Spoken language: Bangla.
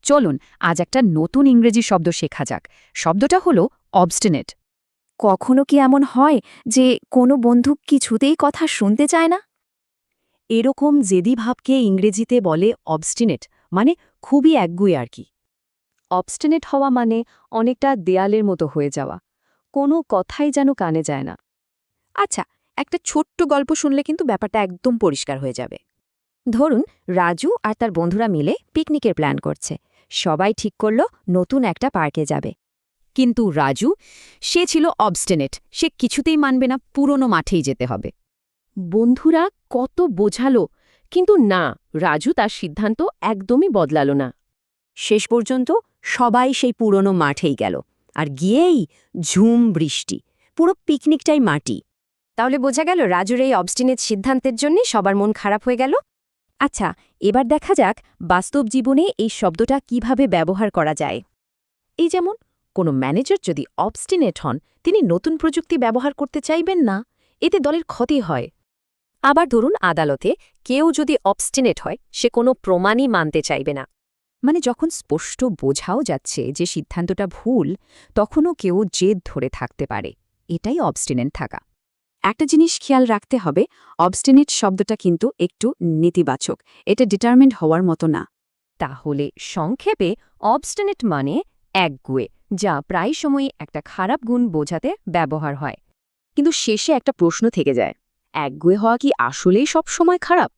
চলুন আজ একটা নতুন ইংরেজি শব্দ শেখা যাক। শব্দটা হলো অবস্টিনেট। কখনো কি এমন হয় যে কোনো বন্ধু কিছুতেই কথা শুনতে চায় না? এরকম জেদি ভাবকে ইংরেজিতে বলে অবস্টিনেট, মানে খুবই একগুঁয়ে আর কি। অবস্টিনেট হওয়া মানে অনেকটা দেয়ালের মতো হয়ে যাওয়া, কোনো কথাই যেন কানে যায় না। আচ্ছা, একটা ছোট্ট গল্প শুনলে কিন্তু ব্যাপারটা একদম পরিষ্কার হয়ে যাবে। ধরুন, রাজু আর তার বন্ধুরা মিলে পিকনিকের প্ল্যান করছে। সবাই ঠিক করল নতুন একটা পার্কে যাবে। কিন্তু রাজু, সে ছিল অবস্টিনেট। সে কিছুতেই মানবে না, পুরনো মাঠেই যেতে হবে। বন্ধুরা কত বোঝালো, কিন্তু না, রাজু তার সিদ্ধান্ত একদমই বদলালো না। শেষ পর্যন্ত সবাই সেই পুরনো মাঠেই গেল, আর গিয়েই ঝুম বৃষ্টি, পুরো পিকনিকটাই মাটি। তাহলে বোঝা গেল রাজুর এই অবস্টিনেট সিদ্ধান্তের জন্য সবার মন খারাপ হয়ে গেল। আচ্ছা, এবার দেখা যাক বাস্তব জীবনে এই শব্দটা কিভাবে ব্যবহার করা যায়। এই যেমন কোনো ম্যানেজার যদি অবস্টিনেট হন, তিনি নতুন প্রযুক্তি ব্যবহার করতে চাইবেন না, এতে দলের ক্ষতি হয়। আবার ধরুন, আদালতে কেউ যদি অবস্টিনেট হয়, সে কোনো প্রমাণই মানতে চাইবে না। মানে যখন স্পষ্ট বোঝাও যাচ্ছে যে সিদ্ধান্তটা ভুল, তখনও কেউ জেদ ধরে থাকতে পারে। এটাই অবস্টিনেট থাকা। একটা জিনিস খেয়াল রাখতে হবে, অবস্টিনেট শব্দটা কিন্তু একটু নেতিবাচক। এটা ডিটারমিন্ড হওয়ার মতো না। তাহলে সংক্ষেপে অবস্টিনেট মানে একগুঁয়ে, যা প্রায় সময়ই একটা খারাপ গুণ বোঝাতে ব্যবহার হয়। কিন্তু শেষে একটা প্রশ্ন থেকে যায়, একগুঁয়ে হওয়া কি আসলেই সব সময় খারাপ?